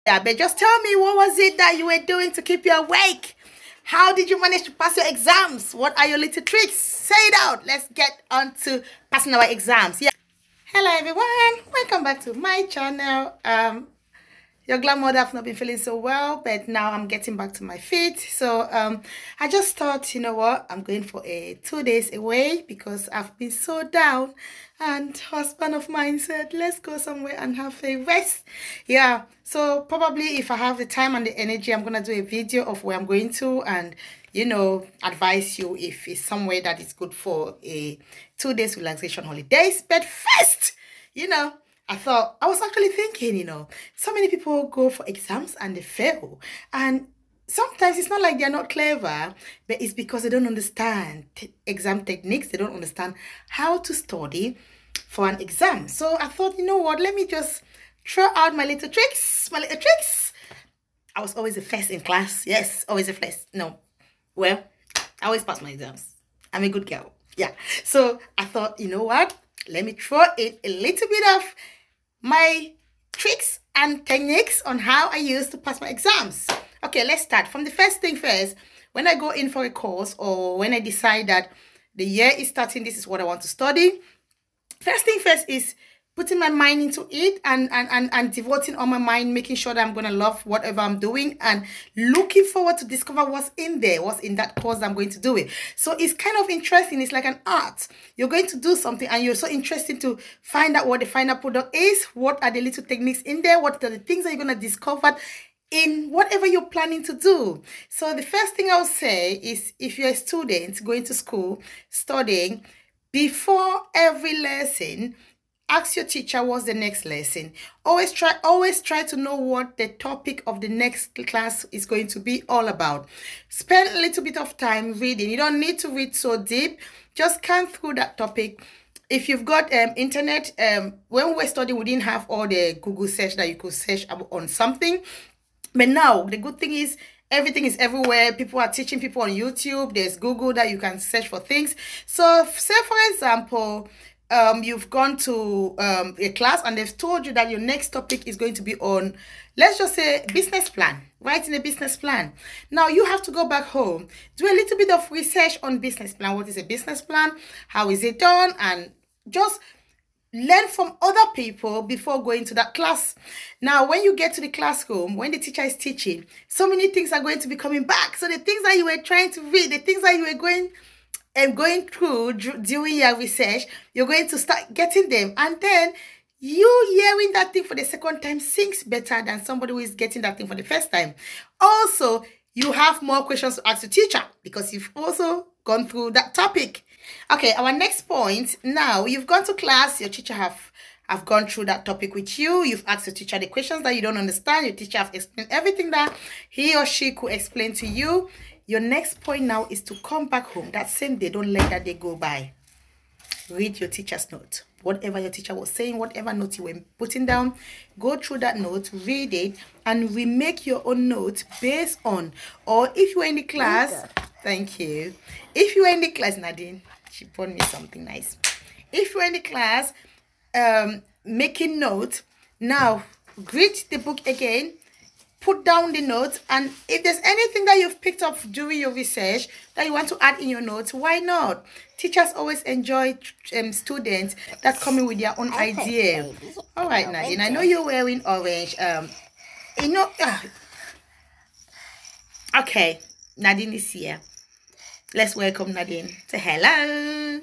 Yeah, but just tell me, what was it that you were doing to keep you awake? How did you manage to pass your exams? What are your little tricks? Say it out. Let's get on to passing our exams. Yeah. Hello everyone. Welcome back to my channel. Your grandmother have not been feeling so well, but now I'm getting back to my feet. So I just thought, you know what, I'm going for a 2 days away because I've been so down. And husband of mine said, let's go somewhere and have a rest. Yeah, so probably if I have the time and the energy, I'm gonna do a video of where I'm going to and, you know, advise you if it's somewhere that is good for a 2 days relaxation holidays. But first, you know, I was actually thinking, you know, so many people go for exams and they fail. And sometimes it's not like they're not clever, but it's because they don't understand exam techniques. They don't understand how to study for an exam. So I thought, you know what, let me just throw out my little tricks, I was always the first in class. Yes, always the first. No, well, I always pass my exams. I'm a good girl. Yeah. So I thought, you know what, let me throw in a little bit of my tricks and techniques on how I used to pass my exams. Okay, let's start from the first thing first. When I go in for a course or when I decide that the year is starting, this is what I want to study. First thing first is putting my mind into it and devoting all my mind, making sure that I'm going to love whatever I'm doing and looking forward to discover what's in there, what's in that course I'm going to do it. So it's kind of interesting. It's like an art. You're going to do something and you're so interested to find out what the final product is. What are the little techniques in there? What are the things that you're going to discover in whatever you're planning to do? So the first thing I'll say is, if you're a student going to school, studying, before every lesson, ask your teacher what's the next lesson. Always try to know what the topic of the next class is going to be all about. Spend a little bit of time reading. You don't need to read so deep. Just scan through that topic. If you've got internet, when we were studying, we didn't have all the Google search that you could search on something. But now, the good thing is, everything is everywhere. People are teaching people on YouTube. There's Google that you can search for things. So, say for example, you've gone to a class and they've told you that your next topic is going to be on, let's just say, business plan, writing a business plan. Now you have to go back home, do a little bit of research on business plan. What is a business plan? How is it done? And just learn from other people before going to that class. Now, when you get to the classroom, when the teacher is teaching, so many things are going to be coming back. So the things that you were trying to read, the things that you were going through during your research, you're going to start getting them. And then you hearing that thing for the second time sinks better than somebody who is getting that thing for the first time. Also, you have more questions to ask the teacher because you've also gone through that topic. Okay, our next point. Now, you've gone to class, your teacher have gone through that topic with you. You've asked the teacher the questions that you don't understand. Your teacher have explained everything that he or she could explain to you. Your next point now is to come back home. That same day, don't let that day go by. Read your teacher's note. Whatever your teacher was saying, whatever note you were putting down, go through that note, read it, and remake your own note based on, or if you were in the class, thank you. If you were in the class, Nadine, she brought me something nice. If you were in the class, making notes, now read the book again, put down the notes, and if there's anything that you've picked up during your research that you want to add in your notes, why not? Teachers always enjoy students that come in with their own idea. All right, Nadine, I know you're wearing orange. You know, okay, Nadine is here. Let's welcome Nadine. Say hello.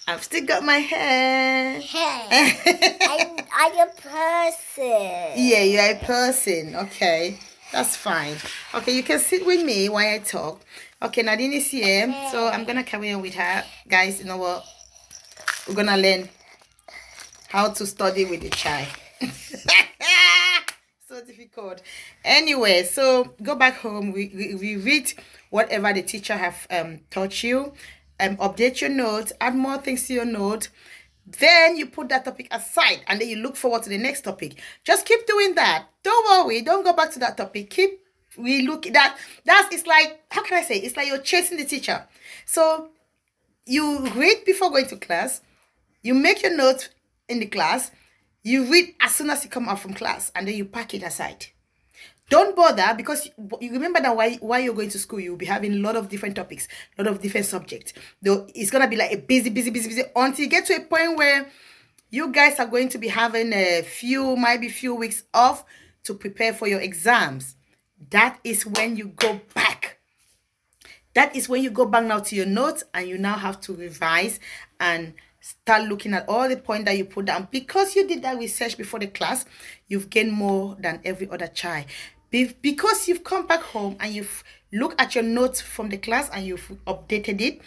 I've still got my hair. Hey, I'm a person. Yeah, you're a person. Okay, that's fine. Okay, you can sit with me while I talk. Okay, Nadine is here, so I'm gonna carry on with her. Guys, you know what? We're gonna learn how to study with a child. So difficult. Anyway, so go back home. We read whatever the teacher have taught you. Update your notes, add more things to your note. Then you put that topic aside and then you look forward to the next topic. Just keep doing that. Don't worry, don't go back to that topic. Keep re-look that. It's like, how can I say? It's like you're chasing the teacher. So you read before going to class, you make your notes in the class, You read as soon as you come out from class, and then you pack it aside. Don't bother, because you remember that while you're going to school, you'll be having a lot of different topics, a lot of different subjects. Though it's gonna be like a busy until you get to a point where you guys are going to be having might be few weeks off to prepare for your exams. That is when you go back. That is when you go back now to your notes, and you now have to revise and start looking at all the points that you put down. Because you did that research before the class, you've gained more than every other child. Because you've come back home and you've looked at your notes from the class and you've updated it,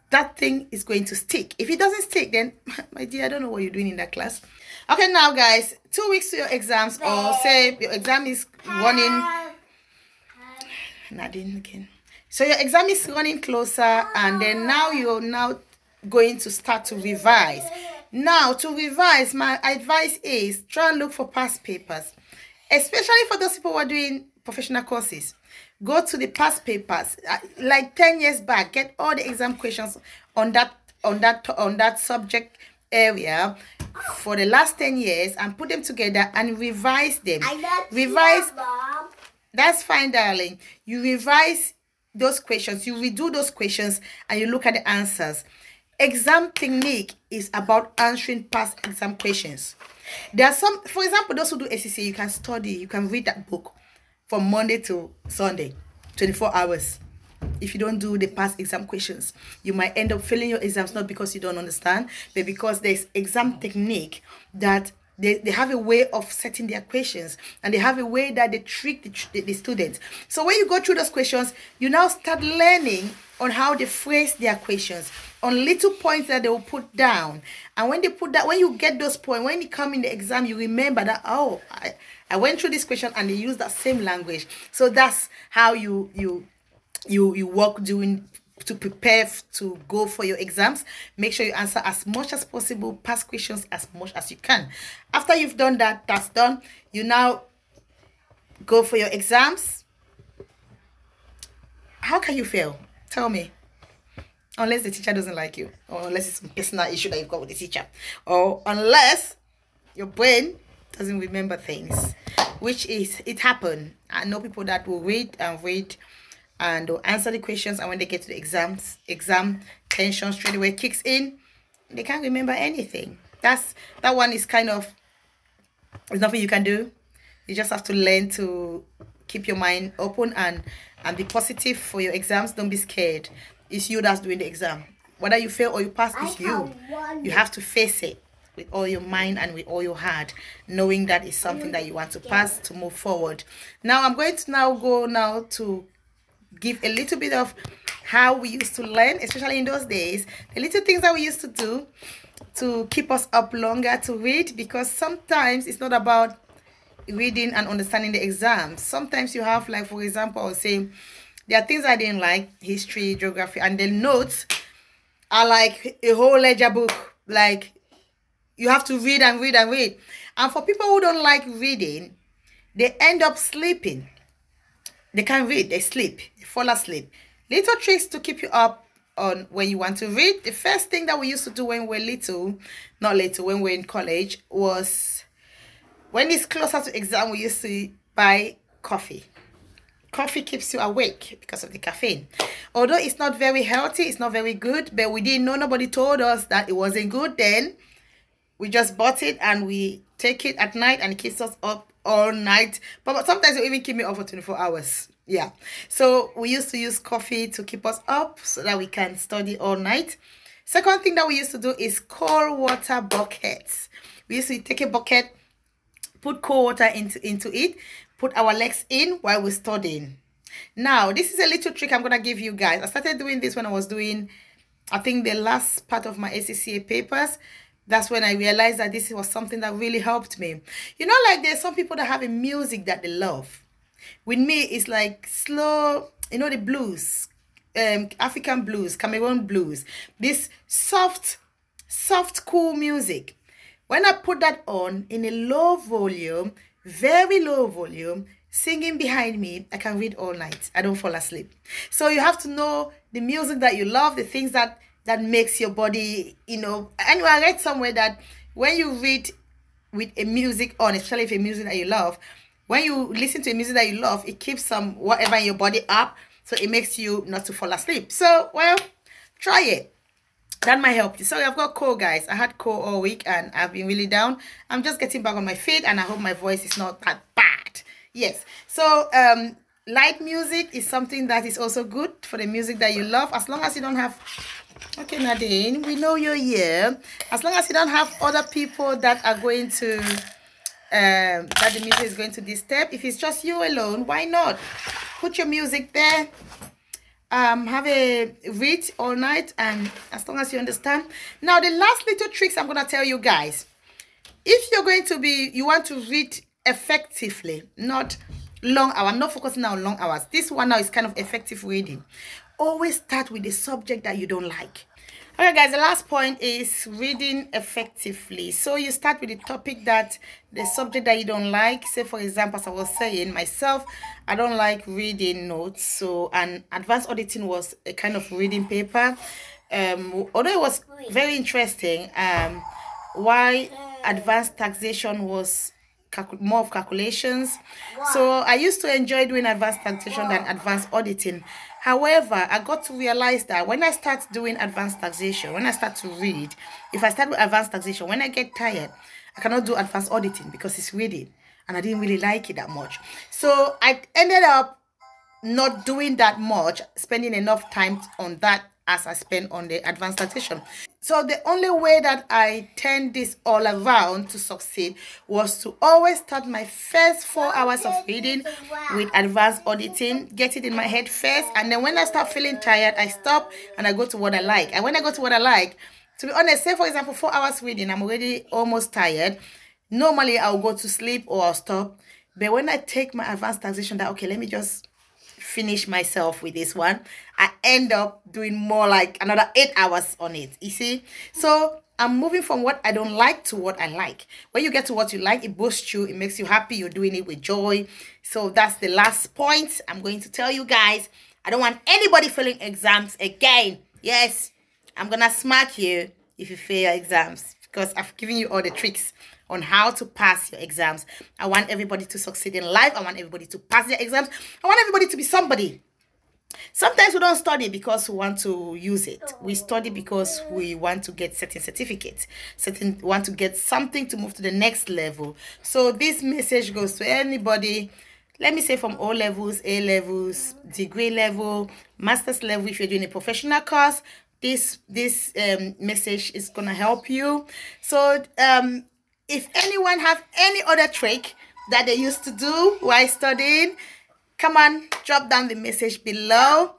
that thing is going to stick. If it doesn't stick, then, my dear, I don't know what you're doing in that class. Okay, now, guys, 2 weeks to your exams, or say your exam is running. Nadine again. So your exam is running closer, and then now you're now going to start to revise. Now, to revise, my advice is try and look for past papers, especially for those people who are doing professional courses. Go to the past papers, like 10 years back. Get all the exam questions on that subject area for the last 10 years, and put them together and revise them. Revise. That's fine, darling. You revise those questions, you redo those questions, and you look at the answers. Exam technique is about answering past exam questions. There are some, for example, those who do ACCA, you can study, you can read that book from Monday to Sunday, 24 hours. If you don't do the past exam questions, you might end up failing your exams, not because you don't understand, but because there's exam technique that they have a way of setting their questions, and they have a way that they trick the students. So when you go through those questions, you now start learning on how they phrase their questions, on little points that they will put down. And when they put that, when you get those points, when you come in the exam, you remember that, oh, I went through this question and they use that same language. So that's how you work to prepare to go for your exams. Make sure you answer as much as possible, past questions as much as you can. After you've done that, that's done. You now go for your exams. How can you fail? Tell me. Unless the teacher doesn't like you, or unless it's a personal issue that you've got with the teacher, or unless your brain doesn't remember things, which is, it happened. I know people that will read and they'll answer the questions, and when they get to the exam tension straight away kicks in. They can't remember anything. That one is kind of, there's nothing you can do. You just have to learn to keep your mind open and be positive for your exams. Don't be scared. It's you that's doing the exam. Whether you fail or you pass, it's you. You have to face it with all your mind and with all your heart, knowing that it's something that you want to pass, to move forward. Now, I'm going to go to give a little bit of how we used to learn, especially in those days, the little things that we used to do to keep us up longer to read, because sometimes it's not about reading and understanding the exams. Sometimes you have, like, for example, I was saying, there are things I didn't like, history, geography, and the notes are like a whole ledger book. Like, you have to read and read and read. And for people who don't like reading, they end up sleeping. They can't read, they sleep, they fall asleep. Little tricks to keep you up on when you want to read. The first thing that we used to do when we were when we were in college, was when it's closer to exam, we used to buy coffee. Coffee keeps you awake because of the caffeine. Although it's not very healthy, it's not very good, but we didn't know, nobody told us that it wasn't good then. We just bought it and we take it at night, and it keeps us up all night. But sometimes it even keep me up for 24 hours. Yeah. So we used to use coffee to keep us up so that we can study all night. Second thing that we used to do is cold water buckets. We used to take a bucket, put cold water into it, put our legs in while we're studying. Now, this is a little trick I'm going to give you guys. I started doing this when I was doing, I think, the last part of my ACCA papers. That's when I realized that this was something that really helped me. You know, like, there's some people that have a music that they love. With me, it's like slow, you know, the blues, African blues, Cameroon blues. This soft, cool music. When I put that on in a low volume, very low volume, singing behind me, I can read all night. I don't fall asleep. So you have to know the music that you love, the things that makes your body, you know. Anyway, I read somewhere that when you read with a music on, especially if a music that you love. When you listen to a music that you love, it keeps some whatever in your body up, so it makes you not to fall asleep. So, well, try it. That might help you. Sorry, I've got cold, guys. I had cold all week and I've been really down. I'm just getting back on my feet and I hope my voice is not that bad. Yes. So, light music is something that is also good for the music that you love, as long as you don't have... Okay, Nadine, we know you're here. As long as you don't have other people that are going to... that the music is going to disturb. If it's just you alone, why not? Put your music there. Have a read all night, and as long as you understand. Now, the last little tricks I'm going to tell you guys. If you're going to be, you want to read effectively, not long hours. I'm not focusing on long hours. This one now is kind of effective reading. Always start with the subject that you don't like. Okay, guys, the last point is reading effectively. So you start with the topic that the subject that you don't like. Say, for example, as I was saying, myself, I don't like reading notes. So, and advanced auditing was a kind of reading paper. Although it was very interesting, why advanced taxation was more of calculations. So I used to enjoy doing advanced taxation than advanced auditing. However, I got to realize that when I start doing advanced taxation, when I start to read, if I start with advanced taxation, when I get tired, I cannot do advanced auditing because it's reading and I didn't really like it that much. So I ended up not doing that much, spending enough time on that as I spent on the advanced taxation. So the only way that I turned this all around to succeed was to always start my first 4 hours of reading with advanced auditing, get it in my head first, and then when I start feeling tired, I stop and I go to what I like. And when I go to what I like, to be honest, say for example 4 hours reading, I'm already almost tired. Normally I'll go to sleep or I'll stop. But when I take my advanced taxation, that okay, let me just finish myself with this one, I end up doing more like another 8 hours on it, you see. So I'm moving from what I don't like to what I like. When you get to what you like, it boosts you, it makes you happy, you're doing it with joy. So that's the last point I'm going to tell you guys. I don't want anybody failing exams again. Yes, I'm gonna smack you if you fail your exams, because I've given you all the tricks on how to pass your exams. I want everybody to succeed in life. I want everybody to pass their exams. I want everybody to be somebody. Sometimes we don't study because we want to use it. We study because we want to get certain certificates. Want to get something to move to the next level. So this message goes to anybody, let me say from O levels, A levels, degree level, master's level. If you're doing a professional course, this message is gonna help you. So if anyone have any other trick that they used to do while studying, come on, drop down the message below.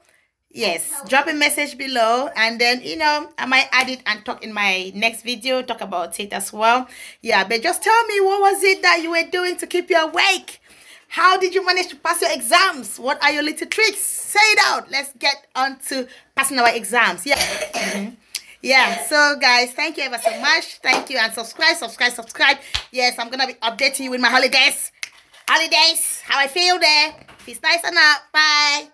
Yes, drop a message below, and then, you know, I might add it and talk in my next video, talk about it as well. Yeah, but just tell me, what was it that you were doing to keep you awake? How did you manage to pass your exams? What are your little tricks? Say it out. Let's get on to passing our exams. Yeah. Yeah, so guys, thank you ever so much. Thank you, and subscribe. Yes, I'm gonna be updating you with my holidays, how I feel there. If it's nice or not. Bye.